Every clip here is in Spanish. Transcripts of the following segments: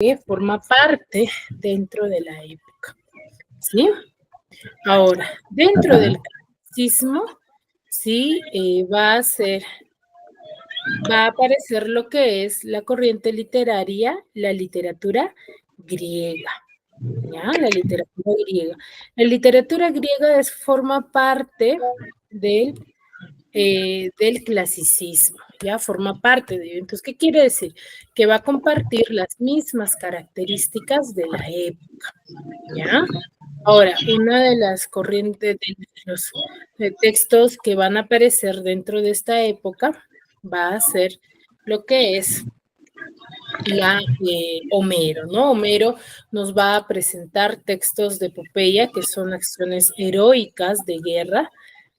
que forma parte dentro de la época, ¿sí? Ahora, dentro del clasicismo, sí, va a aparecer lo que es la corriente literaria, la literatura griega, ¿ya? La literatura griega. La literatura griega forma parte del clasicismo, ya forma parte de ello. Entonces, ¿qué quiere decir? Que va a compartir las mismas características de la época, ¿ya? Ahora, una de las corrientes de los textos que van a aparecer dentro de esta época va a ser lo que es Homero, ¿no? Homero nos va a presentar textos de epopeya que son acciones heroicas de guerra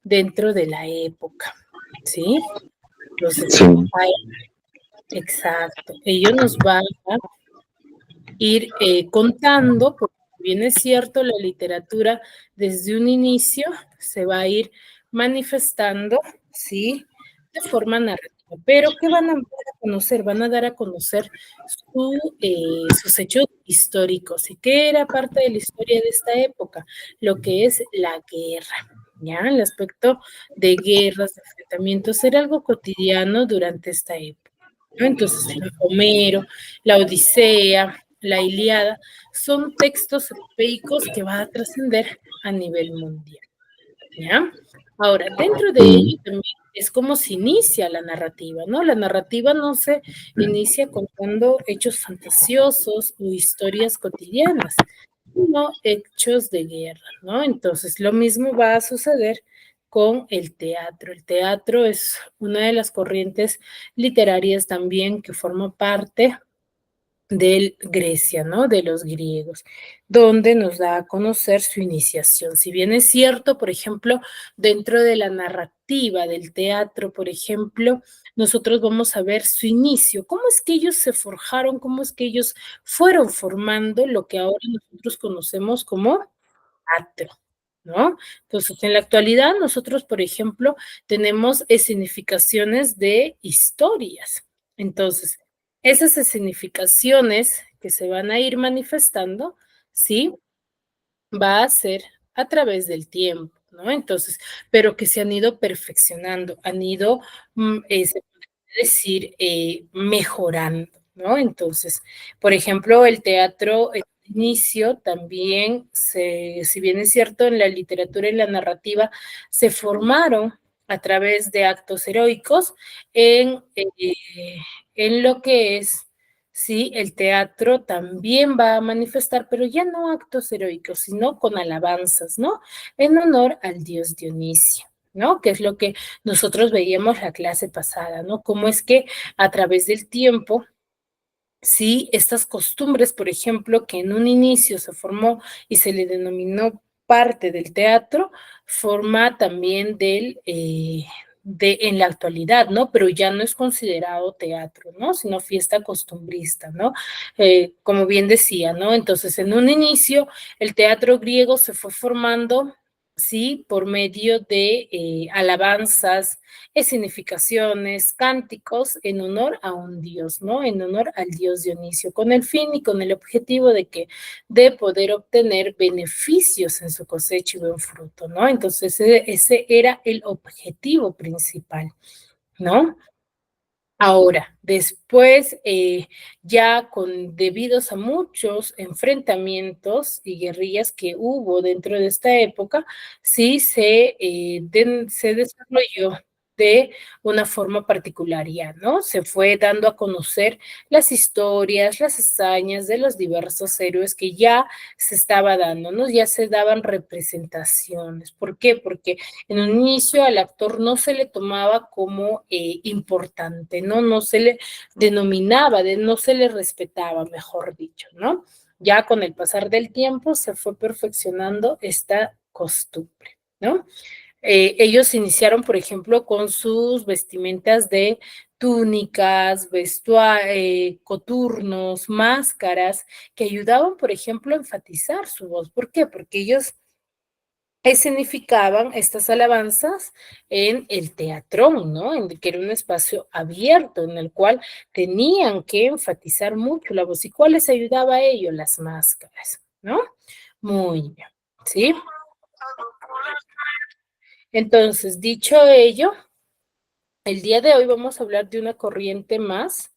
dentro de la época, ¿sí? Entonces, Sí. exacto. Ello nos va a ir contando, porque bien es cierto, la literatura desde un inicio se va a ir manifestando, ¿sí? De forma narrativa. Pero ¿qué van a dar a conocer? Van a dar a conocer sus hechos históricos. ¿Y qué era parte de la historia de esta época? Lo que es la guerra. ¿Ya? El aspecto de guerras, de enfrentamientos, era algo cotidiano durante esta época, ¿no? Entonces, Homero, la Odisea, la Ilíada, son textos epopeicos que va a trascender a nivel mundial, ¿ya? Ahora, dentro de ello también es como se inicia la narrativa, ¿no? La narrativa no se inicia contando hechos fantasiosos o historias cotidianas, sino hechos de guerra, ¿no? Entonces, lo mismo va a suceder con el teatro. El teatro es una de las corrientes literarias también que forma parte de Grecia, ¿no? De los griegos, donde nos da a conocer su iniciación. Si bien es cierto, por ejemplo, dentro de la narrativa del teatro, por ejemplo, nosotros vamos a ver su inicio, cómo es que ellos se forjaron, cómo es que ellos fueron formando lo que ahora nosotros conocemos como teatro, ¿no? Entonces, en la actualidad nosotros, por ejemplo, tenemos escenificaciones de historias. Entonces, esas escenificaciones que se van a ir manifestando, ¿sí? Va a ser a través del tiempo, ¿no? Entonces, pero que se han ido perfeccionando, han ido, se puede decir, mejorando, ¿no? Entonces, por ejemplo, el teatro, el inicio también, si bien es cierto, en la literatura y la narrativa se formaron a través de actos heroicos en lo que es, sí, el teatro también va a manifestar, pero ya no actos heroicos, sino con alabanzas, ¿no? En honor al dios Dionisio, ¿no? Que es lo que nosotros veíamos la clase pasada, ¿no? Cómo es que a través del tiempo, sí, estas costumbres, por ejemplo, que en un inicio se formó y se le denominó parte del teatro, forma también en la actualidad, ¿no? Pero ya no es considerado teatro, ¿no? Sino fiesta costumbrista, ¿no? Como bien decía, ¿no? Entonces, en un inicio, el teatro griego se fue formando, sí, por medio de alabanzas, escenificaciones, cánticos en honor a un dios, ¿no? En honor al dios Dionisio, con el fin y con el objetivo de poder obtener beneficios en su cosecha y buen fruto, ¿no? Entonces ese era el objetivo principal, ¿no? Ahora, después, ya debidos a muchos enfrentamientos y guerrillas que hubo dentro de esta época, sí se desarrolló de una forma particular ya, ¿no? Se fue dando a conocer las historias, las hazañas de los diversos héroes que ya se estaba dando, ¿no? Ya se daban representaciones. ¿Por qué? Porque en un inicio al actor no se le tomaba como importante, ¿no? No se le denominaba, no se le respetaba, mejor dicho, ¿no? Ya con el pasar del tiempo se fue perfeccionando esta costumbre, ¿no? Ellos iniciaron, por ejemplo, con sus vestimentas de túnicas, coturnos, máscaras, que ayudaban, por ejemplo, a enfatizar su voz. ¿Por qué? Porque ellos escenificaban estas alabanzas en el teatrón, ¿no? En que era un espacio abierto en el cual tenían que enfatizar mucho la voz. ¿Y cuál les ayudaba a ello? Las máscaras, ¿no? Muy bien, ¿sí? Entonces, dicho ello, el día de hoy vamos a hablar de una corriente más.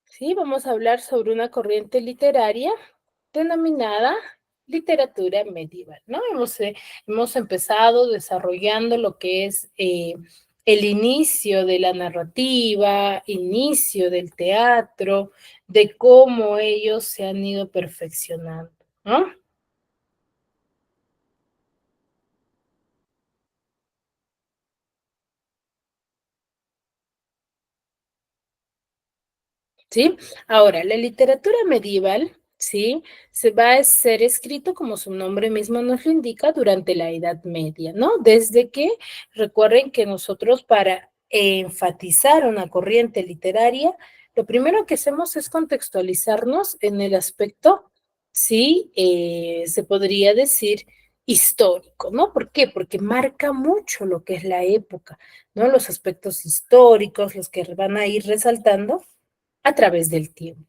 Sí, vamos a hablar sobre una corriente literaria denominada literatura medieval, ¿no? Hemos empezado desarrollando lo que es el inicio de la narrativa, inicio del teatro, de cómo ellos se han ido perfeccionando, ¿no? ¿Sí? Ahora, la literatura medieval, ¿sí? Se va a ser escrito, como su nombre mismo nos lo indica, durante la Edad Media, ¿no? Desde que, recuerden que nosotros para enfatizar una corriente literaria, lo primero que hacemos es contextualizarnos en el aspecto, sí, se podría decir histórico, ¿no? ¿Por qué? Porque marca mucho lo que es la época, ¿no? Los aspectos históricos, los que van a ir resaltando a través del tiempo.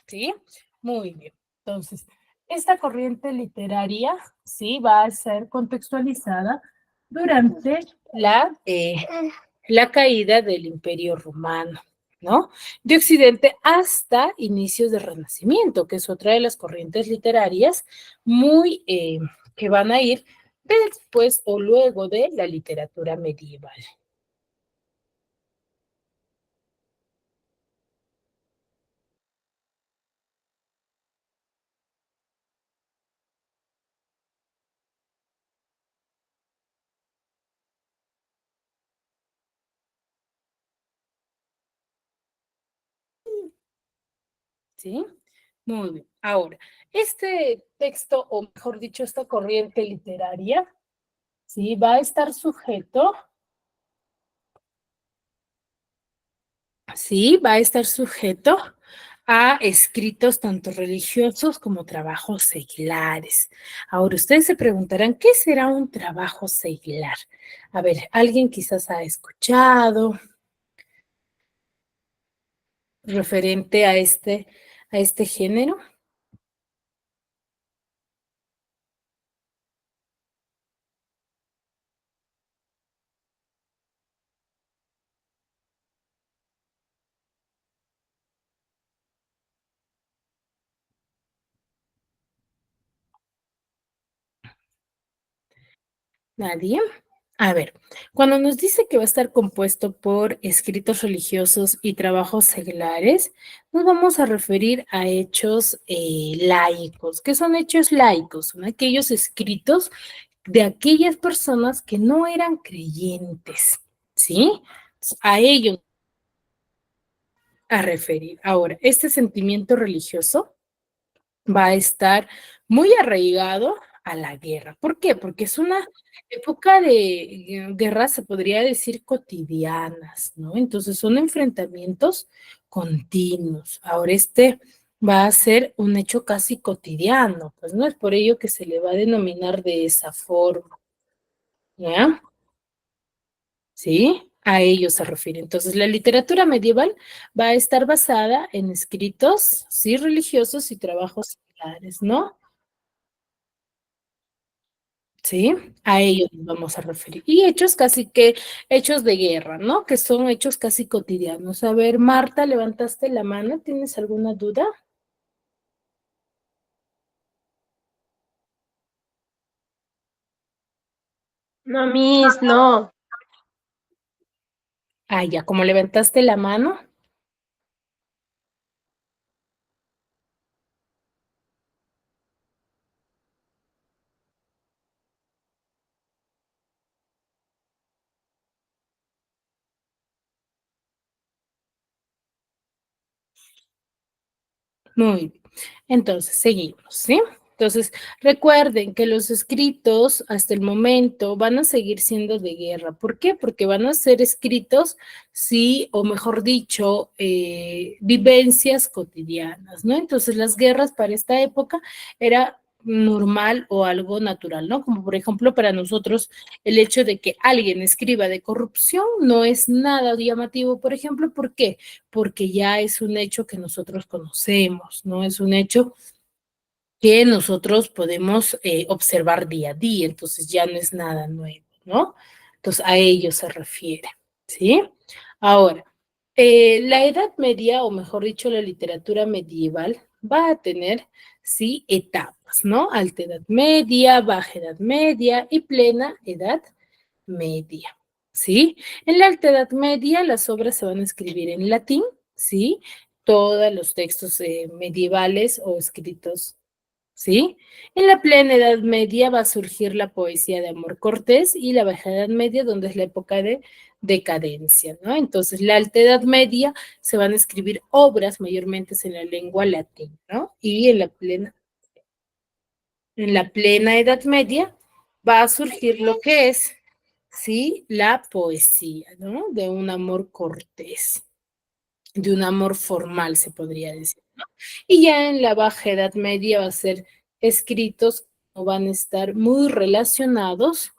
¿Sí? Muy bien. Entonces, esta corriente literaria, sí, va a ser contextualizada durante la caída del Imperio Romano, ¿no? De Occidente hasta inicios del Renacimiento, que es otra de las corrientes literarias muy que van a ir después o luego de la literatura medieval. ¿Sí? Muy bien. Ahora, este texto, o mejor dicho, esta corriente literaria, ¿sí? Va a estar sujeto, ¿sí? Va a estar sujeto a escritos tanto religiosos como trabajos seglares. Ahora, ustedes se preguntarán, ¿qué será un trabajo seglar? A ver, alguien quizás ha escuchado referente a este género. ¿Nadie? A ver, cuando nos dice que va a estar compuesto por escritos religiosos y trabajos seglares, nos vamos a referir a hechos laicos. ¿Qué son hechos laicos? Son aquellos escritos de aquellas personas que no eran creyentes, ¿sí? A ellos a referir. Ahora, este sentimiento religioso va a estar muy arraigado a la guerra. ¿Por qué? Porque es una época de guerras, se podría decir, cotidianas, ¿no? Entonces son enfrentamientos continuos. Ahora este va a ser un hecho casi cotidiano, pues no es por ello que se le va a denominar de esa forma, ¿ya? ¿Sí? A ello se refiere. Entonces, la literatura medieval va a estar basada en escritos, sí, religiosos y trabajos similares, ¿no? Sí, a ello nos vamos a referir. Y hechos casi que, hechos de guerra, ¿no? Que son hechos casi cotidianos. A ver, Marta, levantaste la mano, ¿tienes alguna duda? No, Miss, no. Ah, ya, como levantaste la mano, muy bien. Entonces, seguimos, ¿sí? Entonces, recuerden que los escritos hasta el momento van a seguir siendo de guerra. ¿Por qué? Porque van a ser escritos, sí, o mejor dicho, vivencias cotidianas, ¿no? Entonces, las guerras para esta época era normal o algo natural, ¿no? Como por ejemplo para nosotros el hecho de que alguien escriba de corrupción no es nada llamativo, por ejemplo, ¿por qué? Porque ya es un hecho que nosotros conocemos, ¿no? Es un hecho que nosotros podemos observar día a día, entonces ya no es nada nuevo, ¿no? Entonces a ello se refiere, ¿sí? Ahora, la Edad Media, o mejor dicho, la literatura medieval, va a tener, sí, etapas, ¿no? Alta Edad Media, Baja Edad Media y Plena Edad Media, ¿sí? En la Alta Edad Media las obras se van a escribir en latín, ¿sí? Todos los textos medievales o escritos, ¿sí? En la Plena Edad Media va a surgir la poesía de amor cortés y la Baja Edad Media, donde es la época de decadencia, ¿no? Entonces, la Alta Edad Media se van a escribir obras mayormente en la lengua latina, ¿no? Y en la plena Edad Media va a surgir lo que es, ¿sí? La poesía, ¿no? De un amor cortés, de un amor formal, se podría decir, ¿no? Y ya en la Baja Edad Media va a ser escritos que no van a estar muy relacionados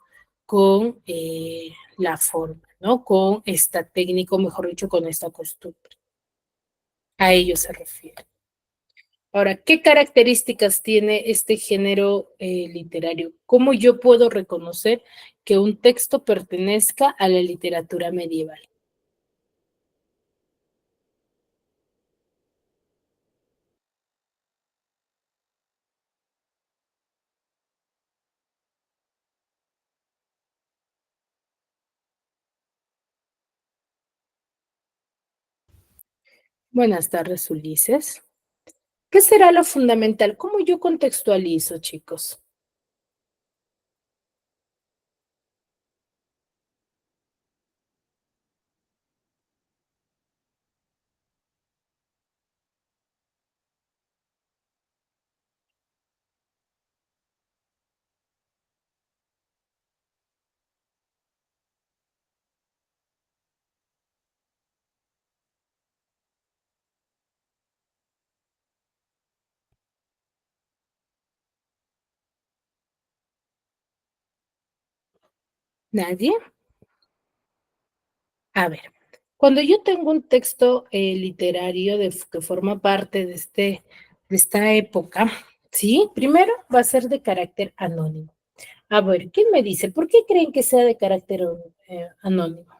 con la forma, ¿no? Con esta técnica, o mejor dicho, con esta costumbre. A ello se refiere. Ahora, ¿qué características tiene este género literario? ¿Cómo yo puedo reconocer que un texto pertenezca a la literatura medieval? Buenas tardes, Ulises. ¿Qué será lo fundamental? ¿Cómo yo contextualizo, chicos? ¿Nadie? A ver, cuando yo tengo un texto literario que forma parte de esta época, ¿sí? Primero va a ser de carácter anónimo. A ver, ¿quién me dice? ¿Por qué creen que sea de carácter anónimo?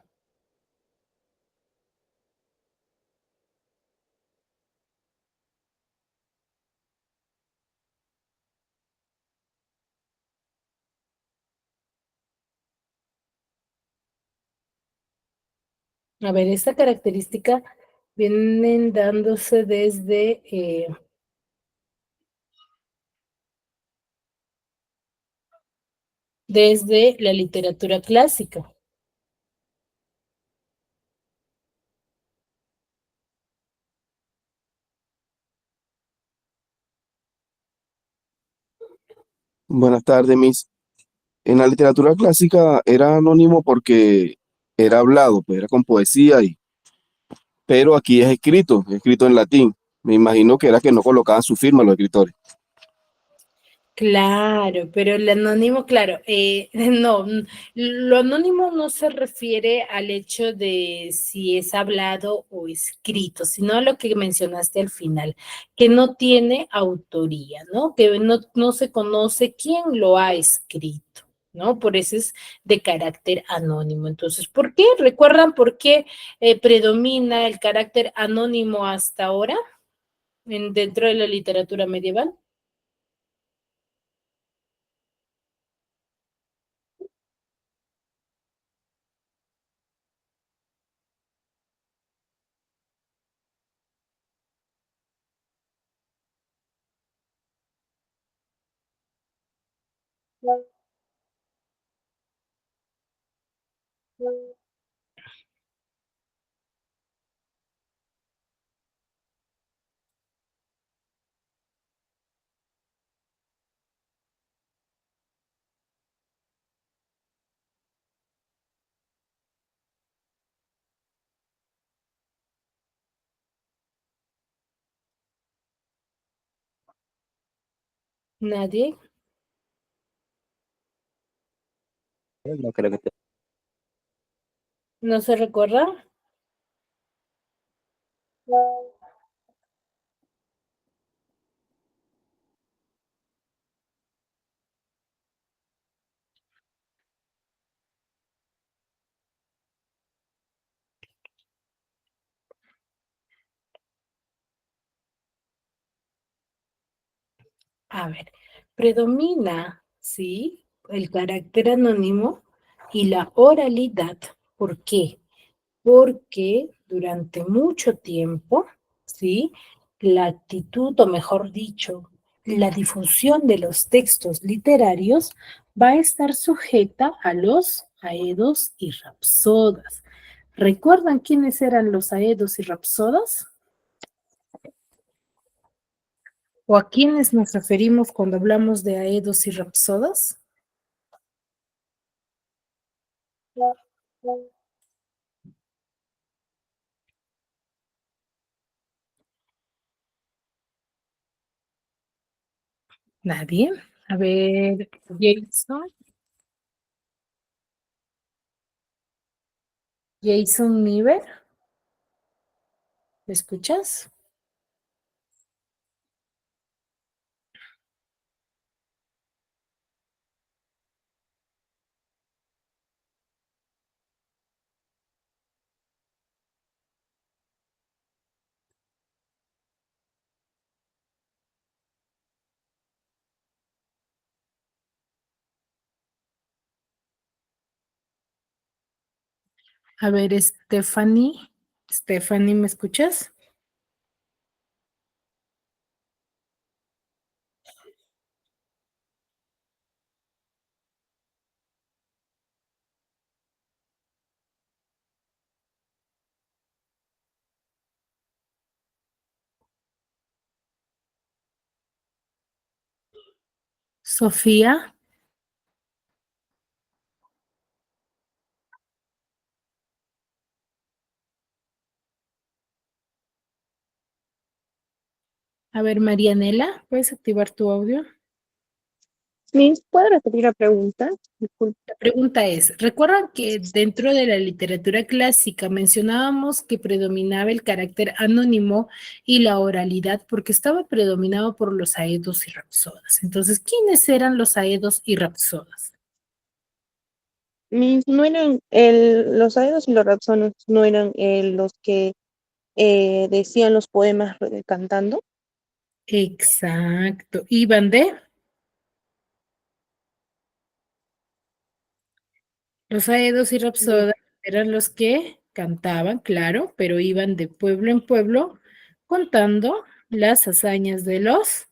A ver, esta característica vienen dándose desde la literatura clásica. Buenas tardes, Miss. En la literatura clásica era anónimo porque era hablado, pues era con poesía, pero aquí es escrito en latín. Me imagino que era que no colocaban su firma los escritores. Claro, pero el anónimo, claro, no, lo anónimo no se refiere al hecho de si es hablado o escrito, sino a lo que mencionaste al final, que no tiene autoría, ¿no? Que no se conoce quién lo ha escrito, ¿no? Por eso es de carácter anónimo. Entonces, ¿por qué? ¿Recuerdan por qué predomina el carácter anónimo hasta ahora dentro de la literatura medieval? Nadie. No creo que ¿No se recuerda? A ver, predomina, ¿sí? El carácter anónimo y la oralidad. ¿Por qué? Porque durante mucho tiempo, ¿sí? La actitud, o mejor dicho, la difusión de los textos literarios va a estar sujeta a los aedos y rapsodas. ¿Recuerdan quiénes eran los aedos y rapsodas? ¿O a quiénes nos referimos cuando hablamos de aedos y rapsodas? Nadie. A ver, Jason. Jason Niver. ¿Me escuchas? A ver, Stephanie. Stephanie, ¿me escuchas? Sofía. A ver, Marianela, ¿puedes activar tu audio? Miss, ¿puedo repetir la pregunta? Disculpe. La pregunta es, ¿recuerdan que dentro de la literatura clásica mencionábamos que predominaba el carácter anónimo y la oralidad porque estaba predominado por los aedos y rapsodas? Entonces, ¿quiénes eran los aedos y rapsodas? Miss, no eran los aedos y los rapsones, no eran los que decían los poemas cantando. Exacto. ¿Iban de? Los aedos y Ya. rapsodas eran los que cantaban, claro, pero iban de pueblo en pueblo contando las hazañas de los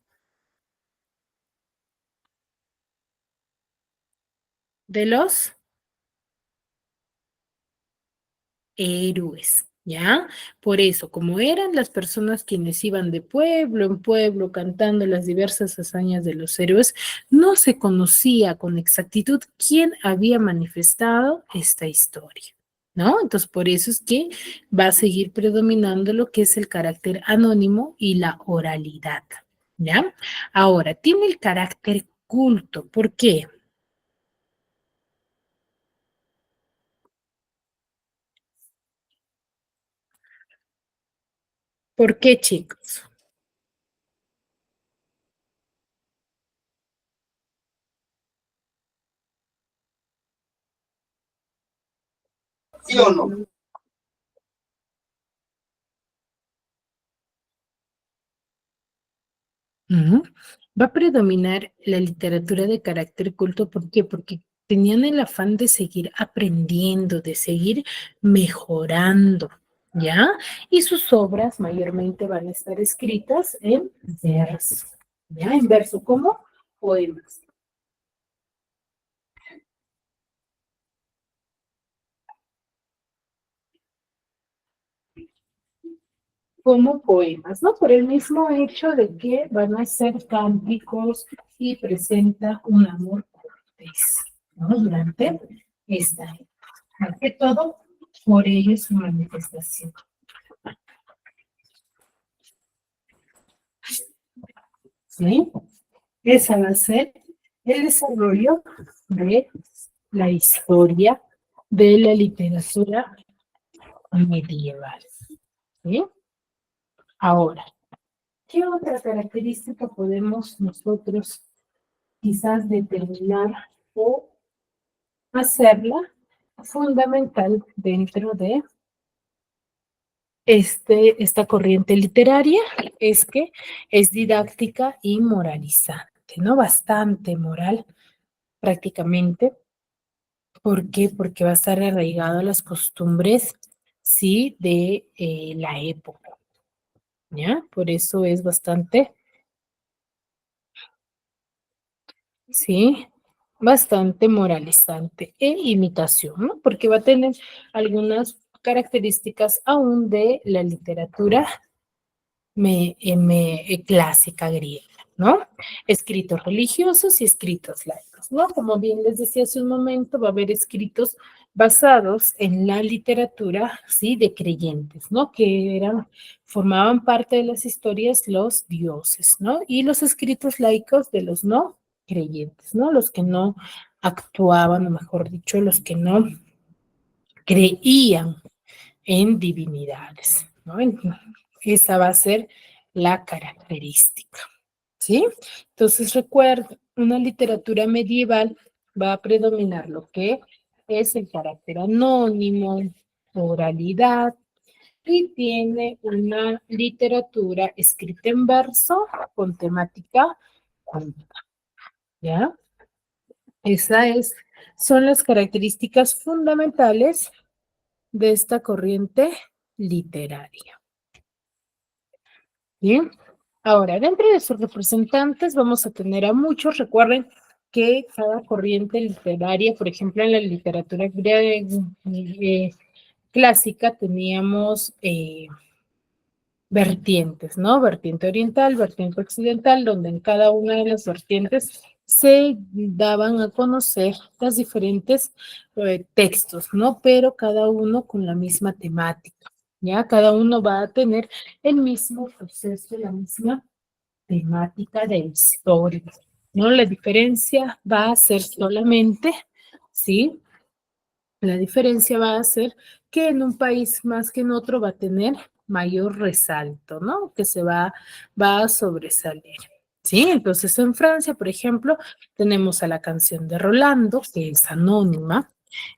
héroes, ¿ya? Por eso, como eran las personas quienes iban de pueblo en pueblo cantando las diversas hazañas de los héroes, no se conocía con exactitud quién había manifestado esta historia, ¿no? Entonces, por eso es que va a seguir predominando lo que es el carácter anónimo y la oralidad, ¿ya? Ahora, tiene el carácter culto. ¿Por qué? ¿Por qué, chicos? ¿Sí o no? Ujú. Va a predominar la literatura de carácter culto. ¿Por qué? Porque tenían el afán de seguir aprendiendo, de seguir mejorando, ¿ya? Y sus obras mayormente van a estar escritas en verso, ¿ya? En verso como poemas. Como poemas, ¿no? Por el mismo hecho de que van a ser cánticos y presenta un amor cortés, ¿no? Durante esta época. Más que todo, por ello es su manifestación. ¿Sí? Esa va a ser el desarrollo de la historia de la literatura medieval. ¿Sí? Ahora, ¿qué otra característica podemos nosotros quizás determinar o hacerla fundamental dentro de esta corriente literaria? Es que es didáctica y moralizante, ¿no? Bastante moral prácticamente. ¿Por qué? Porque va a estar arraigado a las costumbres, sí, de la época, ¿ya? Por eso es bastante, sí, bastante moralizante e imitación, ¿no? Porque va a tener algunas características aún de la literatura clásica griega, ¿no? Escritos religiosos y escritos laicos, ¿no? Como bien les decía hace un momento, va a haber escritos basados en la literatura, ¿sí? De creyentes, ¿no? Que formaban parte de las historias los dioses, ¿no? Y los escritos laicos de los no creyentes, ¿no? Los que no actuaban, o mejor dicho, los que no creían en divinidades, ¿no? Esa va a ser la característica, ¿sí? Entonces, recuerda, una literatura medieval va a predominar lo que es el carácter anónimo, oralidad, y tiene una literatura escrita en verso con temática culta, ¿ya? Son las características fundamentales de esta corriente literaria. Bien, ahora, dentro de sus representantes vamos a tener a muchos. Recuerden que cada corriente literaria, por ejemplo, en la literatura clásica teníamos vertientes, ¿no? Vertiente oriental, vertiente occidental, donde en cada una de las vertientes se daban a conocer los diferentes textos, ¿no? Pero cada uno con la misma temática, ¿ya? Cada uno va a tener el mismo proceso, la misma temática de historia, ¿no? La diferencia va a ser solamente, ¿sí? La diferencia va a ser que en un país más que en otro va a tener mayor resalto, ¿no? Que va a sobresalir. ¿Sí? Entonces en Francia, por ejemplo, tenemos a la canción de Rolando, que es anónima.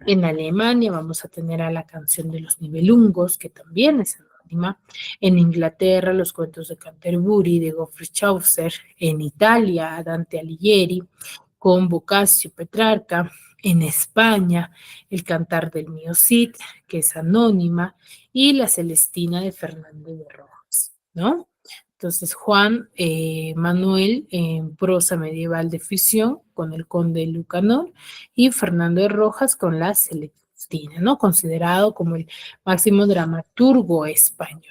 En Alemania vamos a tener a la canción de los Nibelungos, que también es anónima. En Inglaterra, los cuentos de Canterbury, de Geoffrey Chaucer. En Italia, Dante Alighieri, con Boccaccio, Petrarca. En España, el Cantar del Mío Cid, que es anónima, y la Celestina de Fernández de Rojas, ¿no? Entonces, Juan Manuel en prosa medieval de ficción con el Conde de Lucanor y Fernando de Rojas con la Celestina, ¿no? Considerado como el máximo dramaturgo español,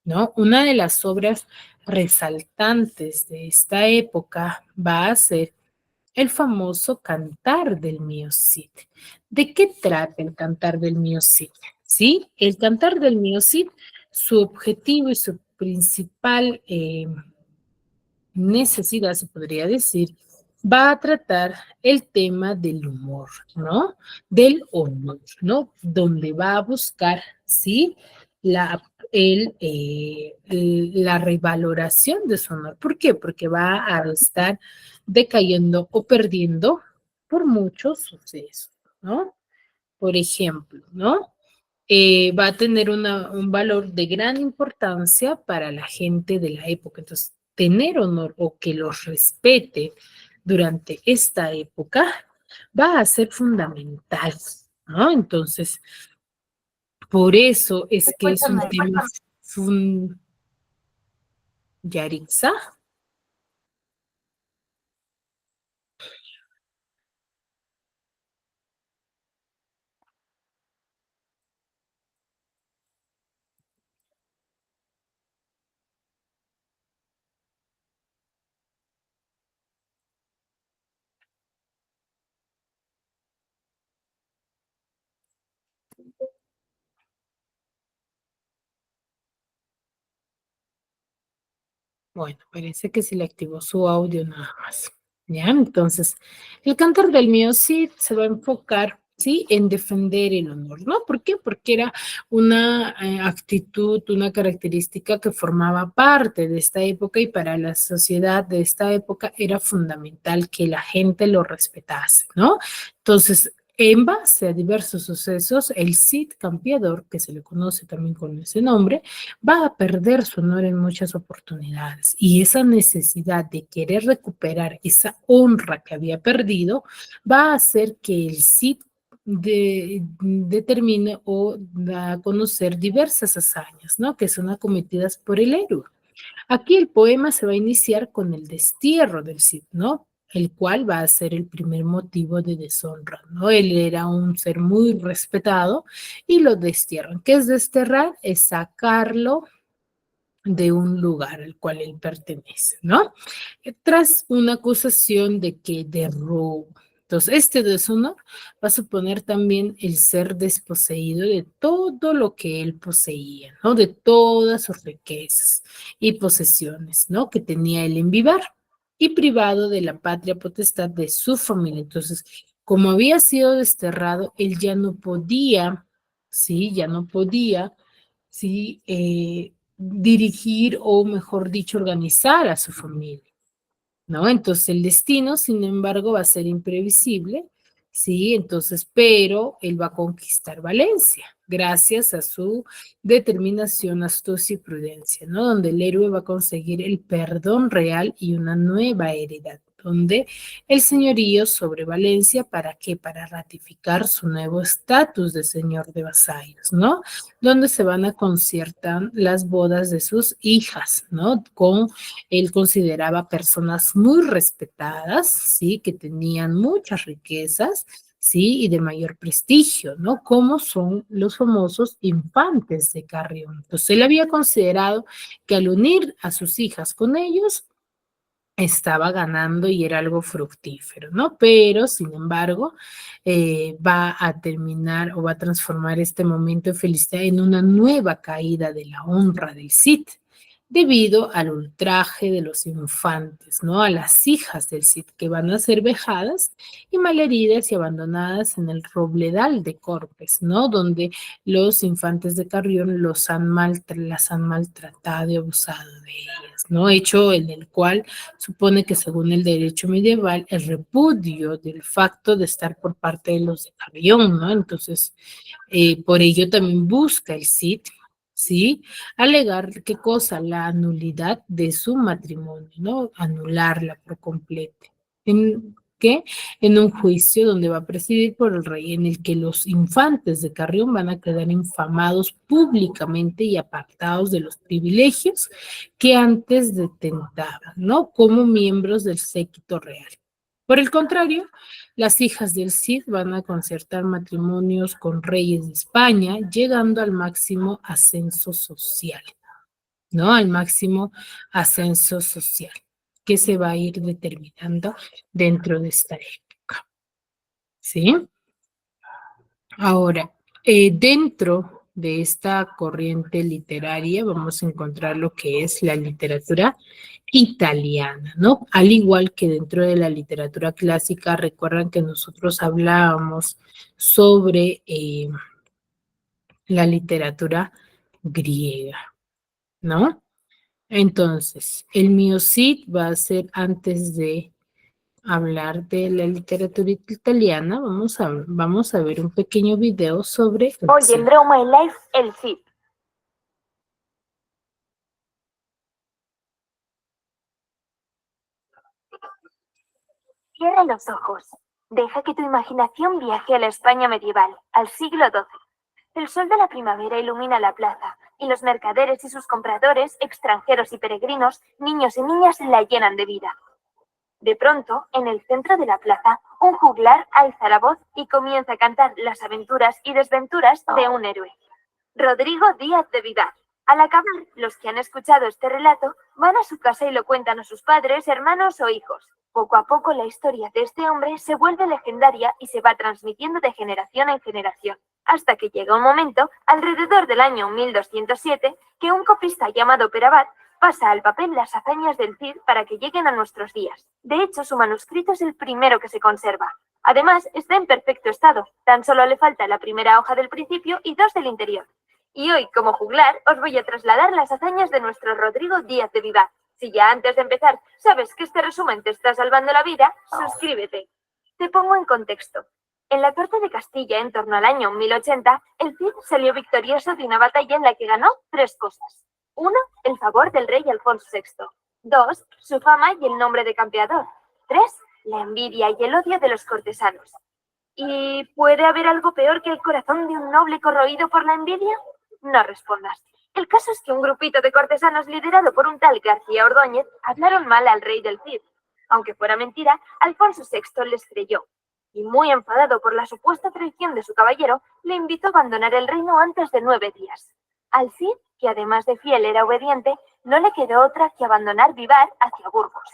¿no? Una de las obras resaltantes de esta época va a ser el famoso Cantar del Mío Cid. ¿De qué trata el Cantar del Mío Cid? ¿Sí? El Cantar del Mío Cid, su objetivo y su principal necesidad, se podría decir, va a tratar el tema del humor, ¿no? Del honor, ¿no? Donde va a buscar, ¿sí? La revaloración de su honor. ¿Por qué? Porque va a estar decayendo o perdiendo por muchos sucesos, ¿no? Por ejemplo, ¿no? Va a tener un valor de gran importancia para la gente de la época. Entonces, tener honor o que los respete durante esta época va a ser fundamental, ¿no? Entonces, por eso es que es un tema Yarixa. Bueno, parece que se le activó su audio nada más. ¿Ya? Entonces, el Cantar del Mío sí se va a enfocar, ¿sí? En defender el honor, ¿no? ¿Por qué? Porque era una actitud, una característica que formaba parte de esta época y para la sociedad de esta época era fundamental que la gente lo respetase, ¿no? Entonces, en base a diversos sucesos, el Cid Campeador, que se le conoce también con ese nombre, va a perder su honor en muchas oportunidades y esa necesidad de querer recuperar esa honra que había perdido va a hacer que el Cid determine o da a conocer diversas hazañas, ¿no? Que son acometidas por el héroe. Aquí el poema se va a iniciar con el destierro del Cid, ¿no? El cual va a ser el primer motivo de deshonra, ¿no? Él era un ser muy respetado y lo destierran. ¿Qué es desterrar? Es sacarlo de un lugar al cual él pertenece, ¿no? Tras una acusación de que de robo. Entonces, este deshonor va a suponer también el ser desposeído de todo lo que él poseía, ¿no? De todas sus riquezas y posesiones, ¿no? Que tenía él en Vivar y privado de la patria potestad de su familia. Entonces, como había sido desterrado, él ya no podía, ¿sí? Ya no podía, ¿sí? Dirigir o, mejor dicho, organizar a su familia, ¿no? Entonces el destino, sin embargo, va a ser imprevisible, ¿sí? Entonces, pero él va a conquistar Valencia gracias a su determinación, astucia y prudencia, ¿no? Donde el héroe va a conseguir el perdón real y una nueva heredad, donde el señorío sobre Valencia, ¿para qué? Para ratificar su nuevo estatus de señor de vasallos, ¿no? Donde se van a conciertar las bodas de sus hijas, ¿no? Con él consideraba personas muy respetadas, ¿sí? Que tenían muchas riquezas, ¿sí? Y de mayor prestigio, ¿no? Como son los famosos infantes de Carrión. Entonces, él había considerado que al unir a sus hijas con ellos, estaba ganando y era algo fructífero, ¿no? Pero, sin embargo, va a terminar o va a transformar este momento de felicidad en una nueva caída de la honra del Cid, debido al ultraje de los infantes, ¿no? A las hijas del Cid que van a ser vejadas y malheridas y abandonadas en el Robledal de Corpes, ¿no? Donde los infantes de Carrión las han maltratado y abusado de ellas, ¿no? Hecho en el cual supone que según el derecho medieval, el repudio del facto de estar por parte de los de Carrión, ¿no? Entonces, por ello también busca el Cid, ¿sí? Alegar, ¿qué cosa? La nulidad de su matrimonio, ¿no? Anularla por completo. ¿En qué? En un juicio donde va a presidir por el rey, en el que los infantes de Carrión van a quedar infamados públicamente y apartados de los privilegios que antes detentaban, ¿no? Como miembros del séquito real. Por el contrario, las hijas del Cid van a concertar matrimonios con reyes de España, llegando al máximo ascenso social, ¿no? Al máximo ascenso social que se va a ir determinando dentro de esta época, ¿sí? Ahora, dentro de esta corriente literaria vamos a encontrar lo que es la literatura italiana, ¿no? Al igual que dentro de la literatura clásica, recuerdan que nosotros hablábamos sobre la literatura griega, ¿no? Entonces, el mío sí va a ser antes de hablar de la literatura italiana, vamos a ver un pequeño video sobre el Hoy Cid. en Draw My Life, el Cid. Cierra los ojos. Deja que tu imaginación viaje a la España medieval, al siglo XII. El sol de la primavera ilumina la plaza, y los mercaderes y sus compradores, extranjeros y peregrinos, niños y niñas, la llenan de vida. De pronto, en el centro de la plaza, un juglar alza la voz y comienza a cantar las aventuras y desventuras de un héroe. Rodrigo Díaz de Vivar. Al acabar, los que han escuchado este relato van a su casa y lo cuentan a sus padres, hermanos o hijos. Poco a poco la historia de este hombre se vuelve legendaria y se va transmitiendo de generación en generación, hasta que llega un momento, alrededor del año 1207, que un copista llamado Perabat pasa al papel las hazañas del Cid para que lleguen a nuestros días. De hecho, su manuscrito es el primero que se conserva. Además, está en perfecto estado, tan solo le falta la primera hoja del principio y 2 del interior. Y hoy, como juglar, os voy a trasladar las hazañas de nuestro Rodrigo Díaz de Vivar. Si ya antes de empezar sabes que este resumen te está salvando la vida, suscríbete. Te pongo en contexto. En la corte de Castilla, en torno al año 1080, el Cid salió victorioso de una batalla en la que ganó 3 cosas. 1. El favor del rey Alfonso VI. 2. Su fama y el nombre de campeador. 3. La envidia y el odio de los cortesanos. ¿Y puede haber algo peor que el corazón de un noble corroído por la envidia? No respondas. El caso es que un grupito de cortesanos liderado por un tal García Ordóñez hablaron mal al rey del Cid. Aunque fuera mentira, Alfonso VI les creyó. Y muy enfadado por la supuesta traición de su caballero, le invitó a abandonar el reino antes de 9 días. Al Cid, que además de fiel era obediente, no le quedó otra que abandonar Vivar hacia Burgos.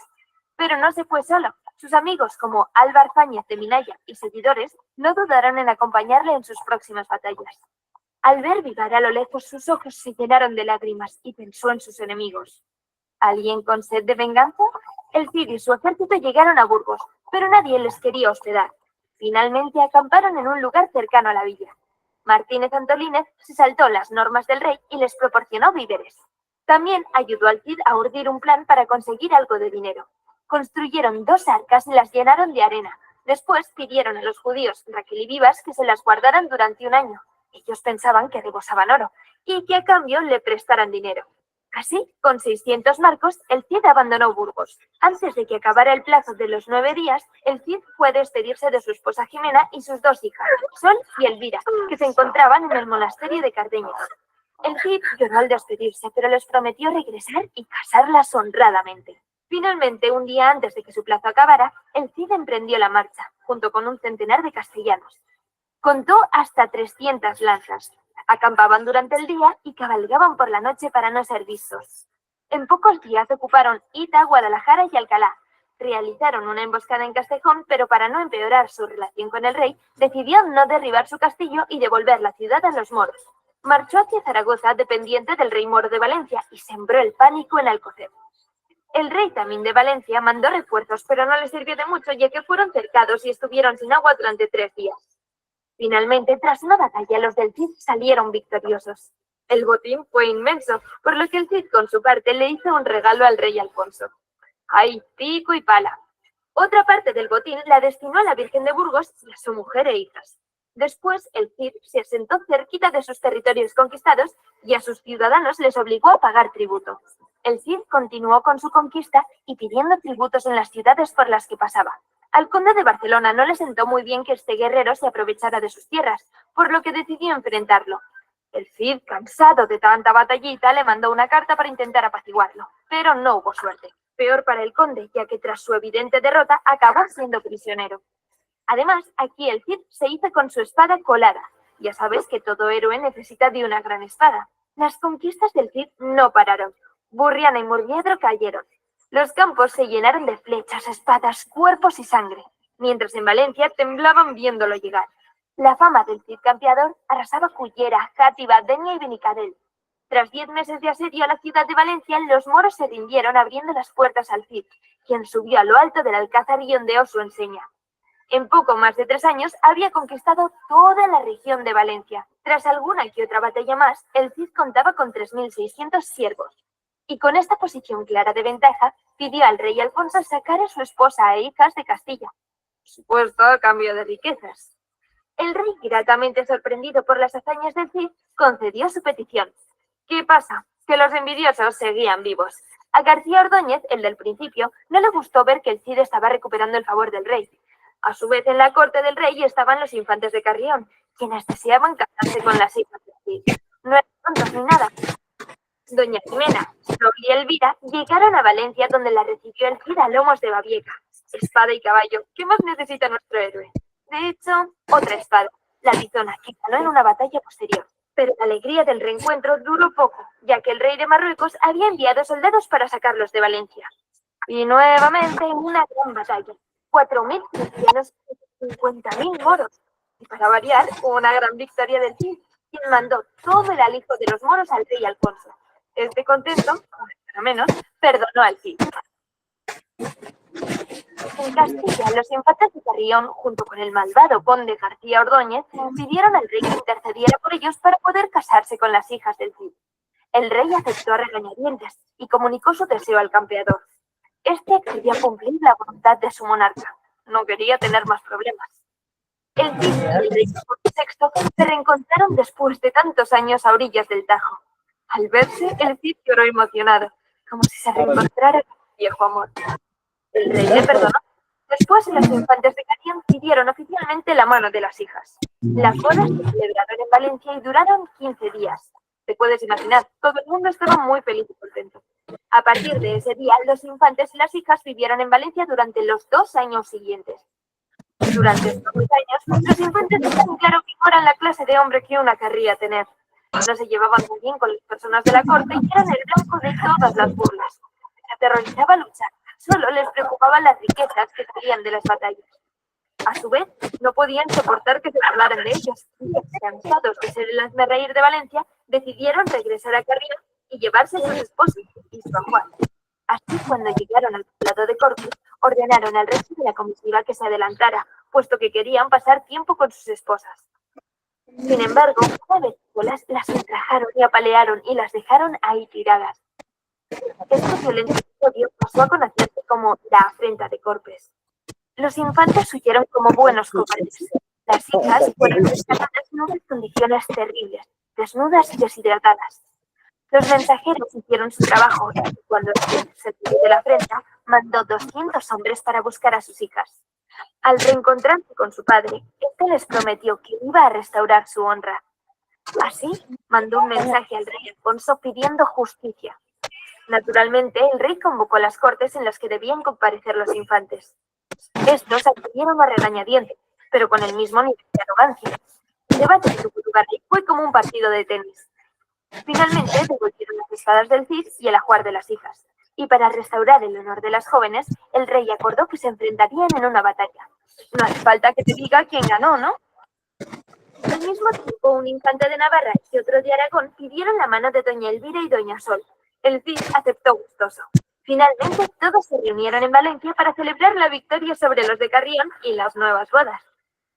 Pero no se fue solo. Sus amigos como Álvar Fáñez de Minaya y seguidores no dudaron en acompañarle en sus próximas batallas. Al ver Vivar a lo lejos, sus ojos se llenaron de lágrimas y pensó en sus enemigos. ¿Alguien con sed de venganza? El Cid y su ejército llegaron a Burgos, pero nadie les quería hospedar. Finalmente acamparon en un lugar cercano a la villa. Martínez Antolínez se saltó las normas del rey y les proporcionó víveres. También ayudó al Cid a urdir un plan para conseguir algo de dinero. Construyeron 2 arcas y las llenaron de arena. Después pidieron a los judíos Raquel y Vivas que se las guardaran durante un año. Ellos pensaban que rebosaban oro y que a cambio le prestaran dinero. Así, con 600 marcos, el Cid abandonó Burgos. Antes de que acabara el plazo de los 9 días, el Cid fue a despedirse de su esposa Jimena y sus 2 hijas, Sol y Elvira, que se encontraban en el monasterio de Cardeñas. El Cid lloró al despedirse, pero les prometió regresar y casarlas honradamente. Finalmente, un día antes de que su plazo acabara, el Cid emprendió la marcha, junto con un centenar de castellanos. Contó hasta 300 lanzas. Acampaban durante el día y cabalgaban por la noche para no ser vistos. En pocos días ocuparon Ita, Guadalajara y Alcalá. Realizaron una emboscada en Castejón, pero para no empeorar su relación con el rey, decidió no derribar su castillo y devolver la ciudad a los moros. Marchó hacia Zaragoza, dependiente del rey moro de Valencia, y sembró el pánico en Alcocer. El rey Tamín de Valencia mandó refuerzos, pero no les sirvió de mucho, ya que fueron cercados y estuvieron sin agua durante 3 días. Finalmente, tras una batalla, los del Cid salieron victoriosos. El botín fue inmenso, por lo que el Cid, con su parte, le hizo un regalo al rey Alfonso. ¡Ay, pico y pala! Otra parte del botín la destinó a la Virgen de Burgos y a su mujer e hijas. Después, el Cid se asentó cerquita de sus territorios conquistados y a sus ciudadanos les obligó a pagar tributo. El Cid continuó con su conquista y pidiendo tributos en las ciudades por las que pasaba. Al conde de Barcelona no le sentó muy bien que este guerrero se aprovechara de sus tierras, por lo que decidió enfrentarlo. El Cid, cansado de tanta batallita, le mandó una carta para intentar apaciguarlo, pero no hubo suerte. Peor para el conde, ya que tras su evidente derrota acabó siendo prisionero. Además, aquí el Cid se hizo con su espada colada. Ya sabes que todo héroe necesita de una gran espada. Las conquistas del Cid no pararon. Burriana y Murviedro cayeron. Los campos se llenaron de flechas, espadas, cuerpos y sangre, mientras en Valencia temblaban viéndolo llegar. La fama del Cid campeador arrasaba Cullera, Játiva, Denia y Benicadel. Tras 10 meses de asedio a la ciudad de Valencia, los moros se rindieron abriendo las puertas al Cid, quien subió a lo alto del alcázar y ondeó su enseña. En poco más de 3 años había conquistado toda la región de Valencia. Tras alguna que otra batalla más, el Cid contaba con 3.600 siervos. Y con esta posición clara de ventaja, pidió al rey Alfonso sacar a su esposa e hijas de Castilla, por supuesto a cambio de riquezas. El rey, gratamente sorprendido por las hazañas del Cid, concedió su petición. ¿Qué pasa? Que los envidiosos seguían vivos. A García Ordóñez, el del principio, no le gustó ver que el Cid estaba recuperando el favor del rey. A su vez, en la corte del rey estaban los infantes de Carrión, quienes deseaban casarse con las hijas del Cid. No eran tontos ni nada. Doña Jimena, Sol y Elvira llegaron a Valencia, donde la recibió el Cid a lomos de babieca, espada y caballo. ¿Qué más necesita nuestro héroe? De hecho, otra espada, la tizona, que ganó en una batalla posterior. Pero la alegría del reencuentro duró poco, ya que el rey de Marruecos había enviado soldados para sacarlos de Valencia. Y nuevamente una gran batalla. 4.000 cristianos y 50.000 moros. Y para variar, una gran victoria del Cid, quien mandó todo el alijo de los moros al rey Alfonso. Este contento, para menos, perdonó al Cid. En Castilla, los infantes de Carrión, junto con el malvado conde García Ordóñez, pidieron al rey que intercediera por ellos para poder casarse con las hijas del Cid. El rey aceptó a regañadientes y comunicó su deseo al campeador. Este accedió a cumplir la voluntad de su monarca. No quería tener más problemas. El Cid y el rey VI se reencontraron después de tantos años a orillas del Tajo. Al verse, el Cid lloró emocionado, como si se reencontrara con su viejo amor. El rey le perdonó. Después, los infantes de Carrión pidieron oficialmente la mano de las hijas. Las bodas se celebraron en Valencia y duraron 15 días. Te puedes imaginar, todo el mundo estaba muy feliz y contento. A partir de ese día, los infantes y las hijas vivieron en Valencia durante los 2 años siguientes. Durante estos 2 años, los infantes tenían claro que no eran la clase de hombre que una querría tener. No se llevaban muy bien con las personas de la corte y eran el blanco de todas las burlas. Les aterrorizaba luchar. Solo les preocupaban las riquezas que salían de las batallas. A su vez, no podían soportar que se hablaran de ellos. Cansados de ser el hazmerreír de Valencia, decidieron regresar a Carrión y llevarse a sus esposos y a Juan. Así, cuando llegaron al poblado de Corpus, ordenaron al resto de la comitiva que se adelantara, puesto que querían pasar tiempo con sus esposas. Sin embargo, una vez solas, las ultrajaron y apalearon y las dejaron ahí tiradas. Este violento episodio pasó a conocerse como la afrenta de Corpes. Los infantes huyeron como buenos cobardes. Las hijas fueron rescatadas en unas condiciones terribles, desnudas y deshidratadas. Los mensajeros hicieron su trabajo y cuando se tiró de la afrenta, mandó 200 hombres para buscar a sus hijas. Al reencontrarse con su padre, este les prometió que iba a restaurar su honra. Así, mandó un mensaje al rey Alfonso pidiendo justicia. Naturalmente, el rey convocó las cortes en las que debían comparecer los infantes. Estos acudieron a regañadientes, pero con el mismo nivel de arrogancia. El debate que tuvo lugar ahí fue como un partido de tenis. Finalmente, devolvieron las espadas del Cid y el ajuar de las hijas. Y para restaurar el honor de las jóvenes, el rey acordó que se enfrentarían en una batalla. No hace falta que te diga quién ganó, ¿no? Al mismo tiempo, un infante de Navarra y otro de Aragón pidieron la mano de doña Elvira y doña Sol. El Cid aceptó gustoso. Finalmente, todos se reunieron en Valencia para celebrar la victoria sobre los de Carrión y las nuevas bodas.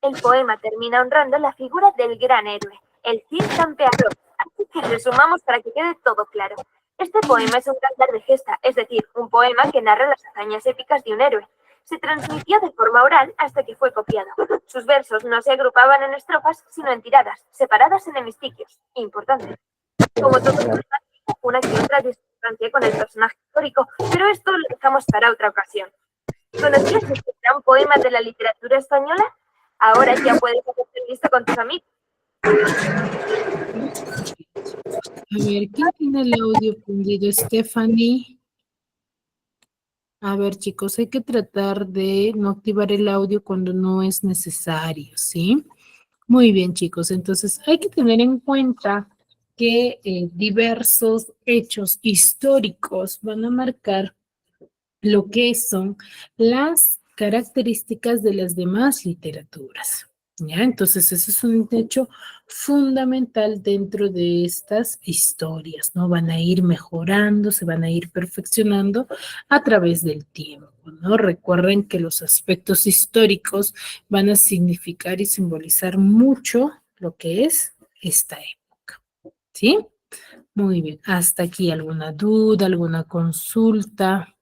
El poema termina honrando la figura del gran héroe, el Cid campeador. Así que resumamos para que quede todo claro. Este poema es un cantar de gesta, es decir, un poema que narra las hazañas épicas de un héroe. Se transmitió de forma oral hasta que fue copiado. Sus versos no se agrupaban en estrofas, sino en tiradas, separadas en hemistiquios. Importante. Como todo, una que otra distancia con el personaje histórico, pero esto lo dejamos para otra ocasión. ¿Conocías este gran poema de la literatura española? Ahora ya puedes hacerte listo con tus amigos. A ver, ¿quién tiene el audio prendido? Stephanie. A ver, chicos, hay que tratar de no activar el audio cuando no es necesario, ¿sí? Muy bien, chicos. Entonces, hay que tener en cuenta que diversos hechos históricos van a marcar lo que son las características de las demás literaturas. ¿Ya? Entonces, ese es un hecho fundamental dentro de estas historias, ¿no? Van a ir mejorando, se van a ir perfeccionando a través del tiempo, ¿no? Recuerden que los aspectos históricos van a significar y simbolizar mucho lo que es esta época, ¿sí? Muy bien, hasta aquí alguna duda, alguna consulta.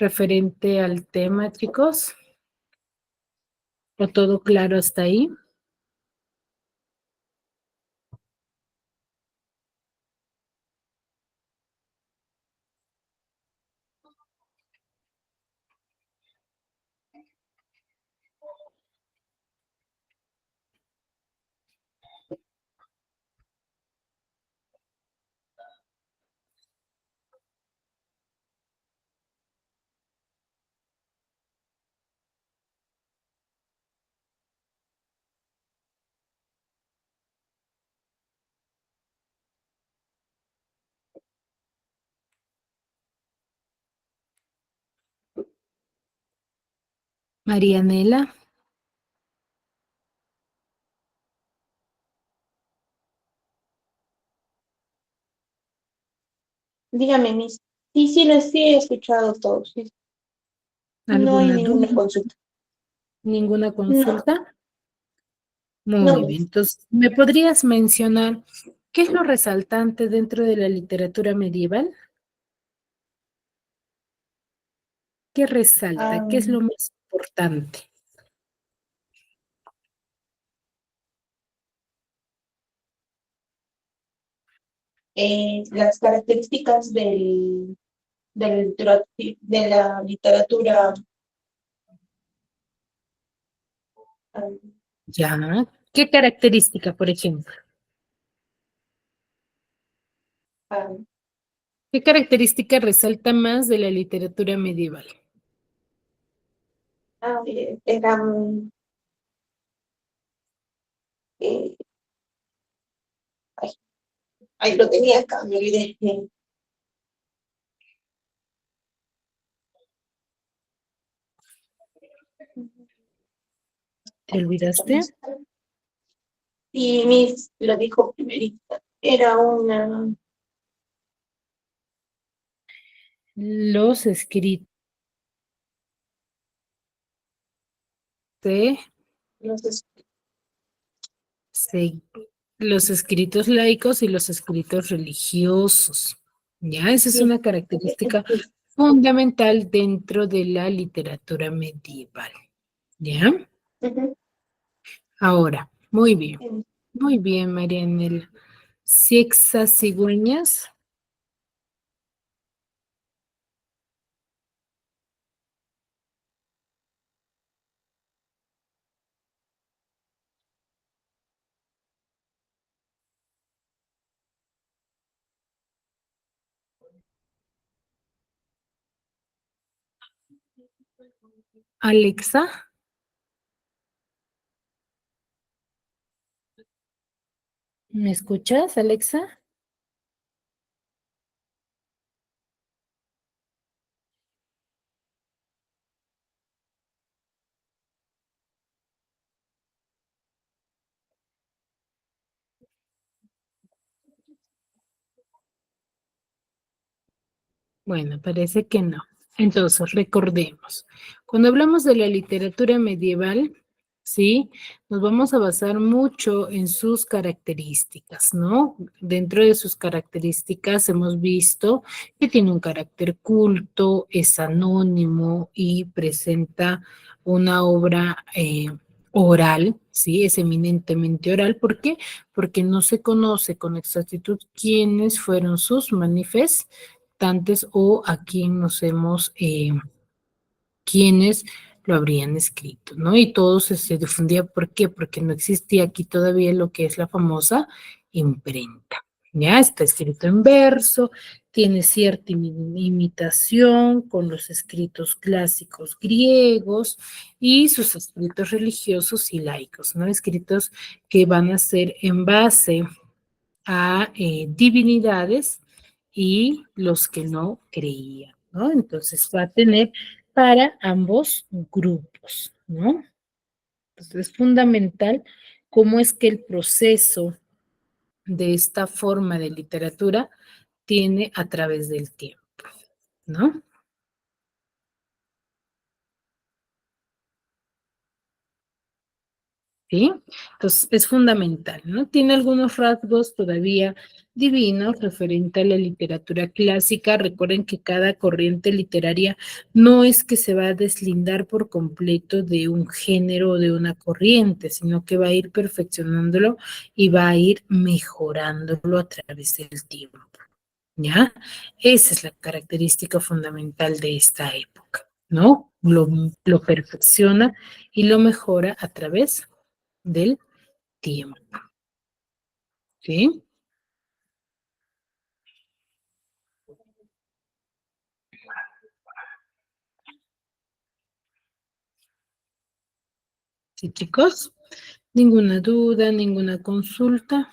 Referente al tema, chicos. ¿O todo claro hasta ahí? Marianela. Dígame, Miss. Sí, sí, sí he escuchado todo. Sí. No hay ¿Alguna ninguna duda? consulta. ¿Ninguna No, consulta? Muy no, bien. Miss. Entonces, ¿me podrías mencionar qué es lo resaltante dentro de la literatura medieval? ¿Qué resalta? ¿Qué es lo más importante? Las características de la literatura. am, Ya. ¿Qué característica, por ejemplo? am, ¿Qué característica resalta más de la literatura medieval? eran, eh, ay, ahí lo tenía acá, me olvidé. ¿Te olvidaste? Y Miss lo dijo primerita. Era una, Los escritos de no sé, se- los escritos laicos y los escritos religiosos. Ya, esa es sí. una característica fundamental dentro de la literatura medieval. ¿Ya? Ujú. Ahora, muy bien, Marianela. Ciexas cigüeñas, Alexa, ¿me escuchas, Alexa? Bueno, parece que no. Entonces, recordemos, cuando hablamos de la literatura medieval, ¿sí? Nos vamos a basar mucho en sus características, ¿no? Dentro de sus características hemos visto que tiene un carácter culto, es anónimo y presenta una obra oral, ¿sí? Es eminentemente oral. ¿Por qué? Porque no se conoce con exactitud quiénes fueron sus manifestantes o a quién nos hemos quienes lo habrían escrito, ¿no? Y todo se difundía, ¿por qué? Porque no existía aquí todavía lo que es la famosa imprenta. Ya está escrito en verso, tiene cierta imitación con los escritos clásicos griegos y sus escritos religiosos y laicos, ¿no? Escritos que van a ser en base a divinidades y los que no creían, ¿no? Entonces va a tener para ambos grupos, ¿no? Entonces es fundamental cómo es que el proceso de esta forma de literatura tiene a través del tiempo, ¿no? ¿Sí? Entonces es fundamental, ¿no? Tiene algunos rasgos todavía divinos referente a la literatura clásica. Recuerden que cada corriente literaria no es que se va a deslindar por completo de un género o de una corriente, sino que va a ir perfeccionándolo y va a ir mejorándolo a través del tiempo, ¿ya? Esa es la característica fundamental de esta época, ¿no? Lo perfecciona y lo mejora a través del tiempo, ¿sí? ¿Sí, chicos? ¿Ninguna duda, ninguna consulta?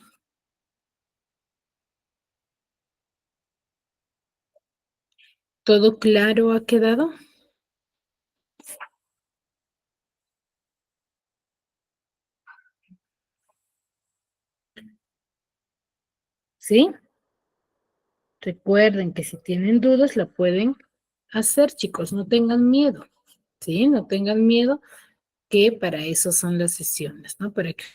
¿Todo claro ha quedado? ¿Sí? Recuerden que si tienen dudas la pueden hacer, chicos, no tengan miedo, ¿sí? No tengan miedo, que para eso son las sesiones, ¿no? Para que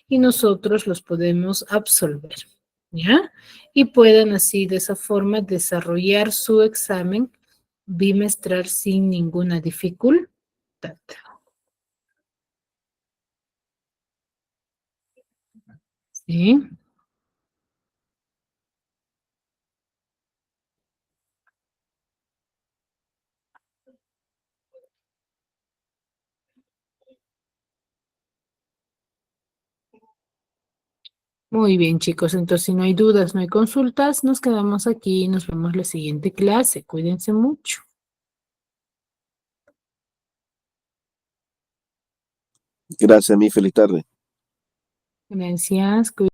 y nosotros los podemos absolver, ¿ya? Y puedan así de esa forma desarrollar su examen bimestral sin ninguna dificultad. ¿Sí? Muy bien, chicos. Entonces, si no hay dudas, no hay consultas, nos quedamos aquí y nos vemos la siguiente clase. Cuídense mucho. Gracias, mi feliz tarde. Gracias.